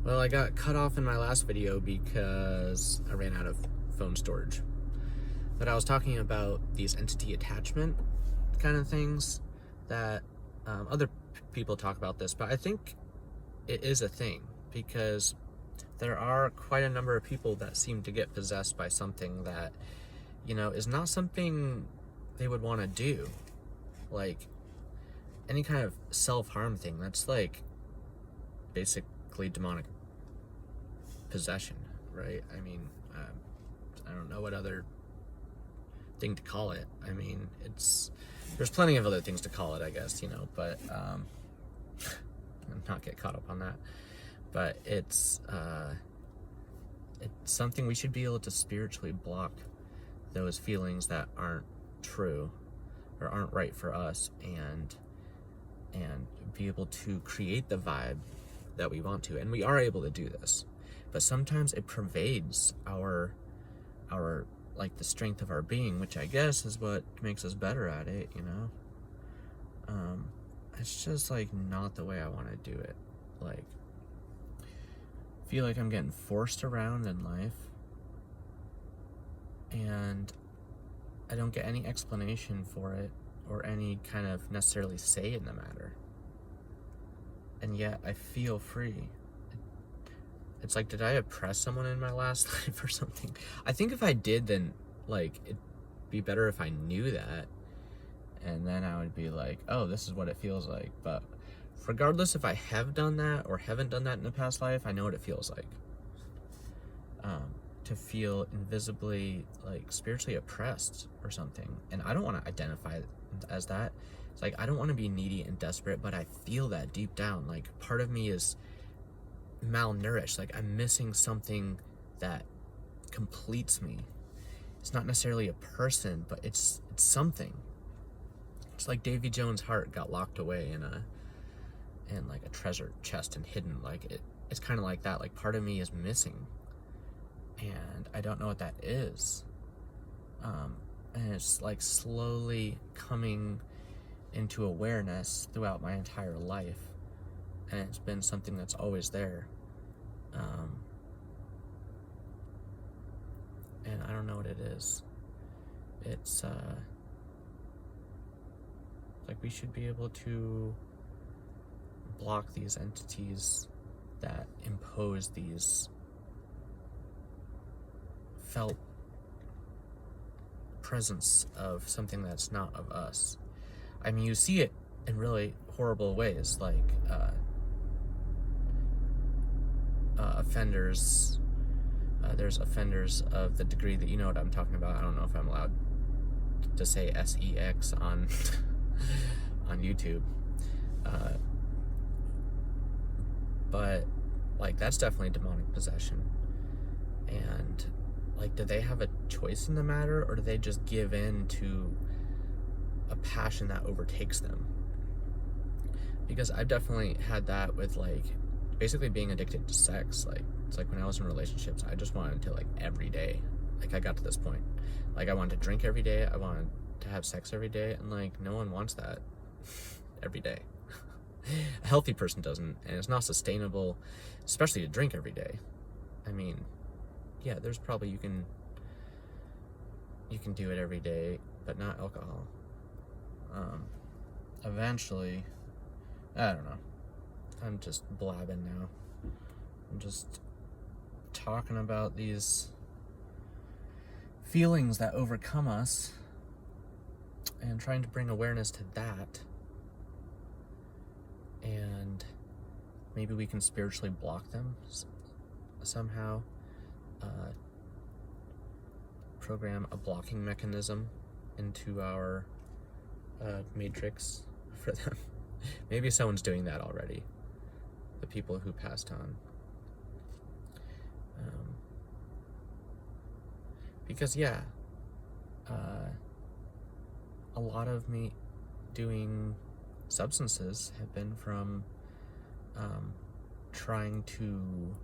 Well, I got cut off in my last video because I ran out of phone storage. But I was talking about these entity attachment kind of things that other people talk about this, but I think it is a thing because there are quite a number of people that seem to get possessed by something that, is not something they would want to do. Like any kind of self-harm thing, that's like basically demonic possession, right? I mean, I don't know what other thing to call it. I mean, there's plenty of other things to call it, I guess, but not get caught up on that. But it's something we should be able to spiritually block those feelings that aren't true or aren't right for us, and be able to create the vibe that we want to. And we are able to do this, but sometimes it pervades our like the strength of our being, which I guess is what makes us better at it, it's just like not the way I want to do it. Like, I feel like I'm getting forced around in life and I don't get any explanation for it or any kind of necessarily say in the matter, and yet I feel free. It's like, did I oppress someone in my last life or something? I think if I did, then like it'd be better if I knew that, and then I would be like, oh, this is what it feels like. But regardless if I have done that or haven't done that in a past life, I know what it feels like. To feel invisibly, like, spiritually oppressed or something. And I don't want to identify as that. It's like, I don't want to be needy and desperate, but I feel that deep down. Like, part of me is malnourished. Like, I'm missing something that completes me. It's not necessarily a person, but it's something. It's like Davy Jones' heart got locked away in like a treasure chest and hidden. Like, it's kind of like that. Like, part of me is missing, and I don't know what that is. And it's like slowly coming into awareness throughout my entire life, and it's been something that's always there. And I don't know what it is. It's like, we should be able to block these entities that impose these felt presence of something that's not of us. I mean, you see it in really horrible ways, like offenders. There's offenders of the degree that, you know what I'm talking about. I don't know if I'm allowed to say sex on on YouTube, but like, that's definitely demonic possession. And like, do they have a choice in the matter, or do they just give in to a passion that overtakes them? Because I've definitely had that with, like, basically being addicted to sex. Like, it's like when I was in relationships, I just wanted to, like, every day. Like, I got to this point. Like, I wanted to drink every day. I wanted to have sex every day. And, like, no one wants that every day. A healthy person doesn't. And it's not sustainable, especially to drink every day. I mean, yeah, there's probably, you can do it every day, but not alcohol. Eventually, I don't know. I'm just blabbing now. I'm just talking about these feelings that overcome us and trying to bring awareness to that. And maybe we can spiritually block them somehow. Program a blocking mechanism into our matrix for them. Maybe someone's doing that already, the people who passed on. Because yeah, a lot of me doing substances have been from trying to,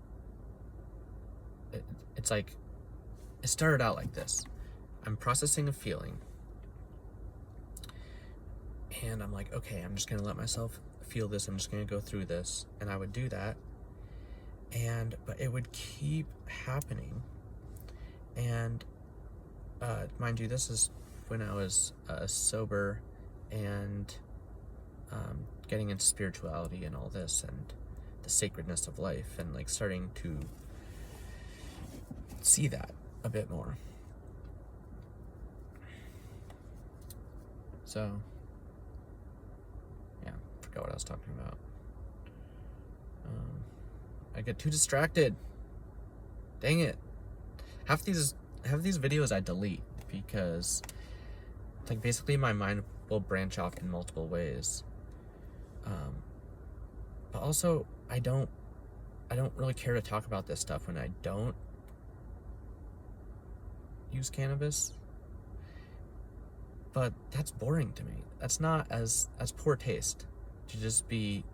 it's like, it started out like this. I'm processing a feeling, and I'm like, okay, I'm just gonna let myself feel this. I'm just gonna go through this. And I would do that, but it would keep happening. And mind you, this is when I was sober and getting into spirituality and all this and the sacredness of life, and like starting to see that a bit more. So yeah, forgot what I was talking about. I get too distracted. Dang it. Half these videos I delete because like basically my mind will branch off in multiple ways. But also I don't really care to talk about this stuff when I don't use cannabis. But that's boring to me. That's not as poor taste to just be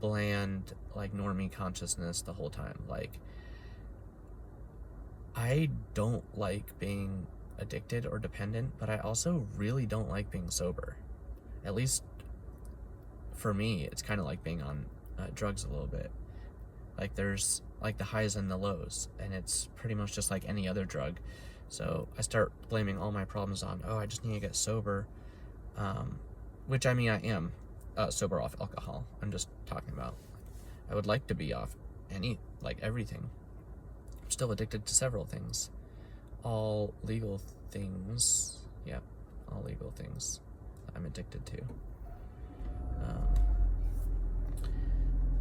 bland, like normie consciousness the whole time. Like, I don't like being addicted or dependent, but I also really don't like being sober. At least for me, it's kind of like being on drugs a little bit. Like there's like the highs and the lows, and it's pretty much just like any other drug. So I start blaming all my problems on, I just need to get sober, which I mean I am sober off alcohol. I'm just talking about I would like to be off everything. I'm still addicted to several things, all legal things. Yep, all legal things I'm addicted to.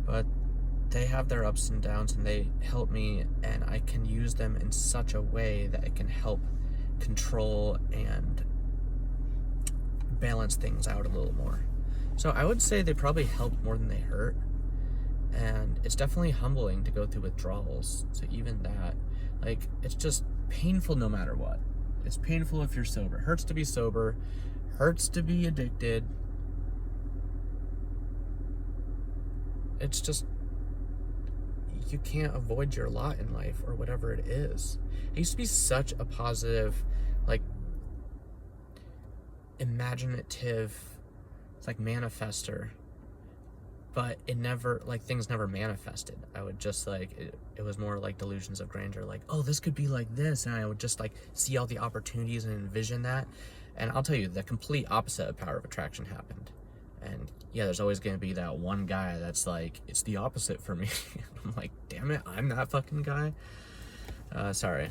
But they have their ups and downs, and they help me, and I can use them in such a way that it can help control and balance things out a little more. So I would say they probably help more than they hurt, and it's definitely humbling to go through withdrawals. So even that, like, it's just painful no matter what. It's painful if you're sober. It hurts to be sober, hurts to be addicted. It's just, you can't avoid your lot in life or whatever it is. I used to be such a positive, like, imaginative, like, manifester, but it never, like, things never manifested. I would just, like, it was more like delusions of grandeur, like, oh, this could be like this, and I would just, like, see all the opportunities and envision that. And I'll tell you, the complete opposite of Power of Attraction happened. And yeah, there's always going to be that one guy that's like, it's the opposite for me. I'm like, damn it, I'm that fucking guy. Sorry.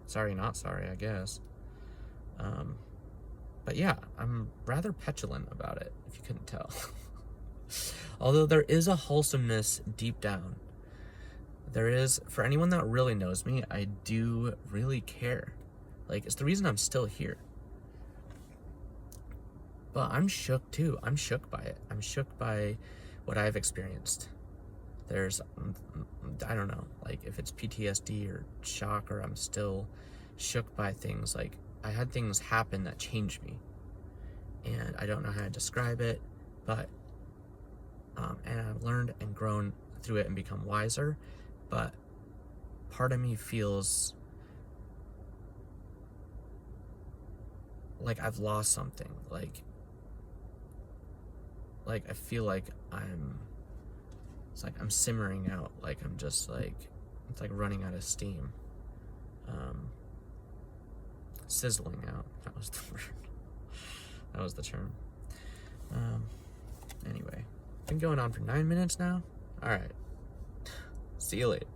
Sorry, not sorry, I guess. But yeah, I'm rather petulant about it, if you couldn't tell. Although there is a wholesomeness deep down. There is, for anyone that really knows me, I do really care. Like, it's the reason I'm still here. But I'm shook too. I'm shook by it. I'm shook by what I've experienced. There's, I don't know, like if it's PTSD or shock, or I'm still shook by things. Like, I had things happen that changed me, and I don't know how to describe it, but, and I've learned and grown through it and become wiser, but part of me feels like I've lost something. Like I feel like it's like I'm simmering out, like I'm just like, it's like running out of steam. Sizzling out, that was the word. That was the term. Anyway, been going on for 9 minutes now. All right, see you later.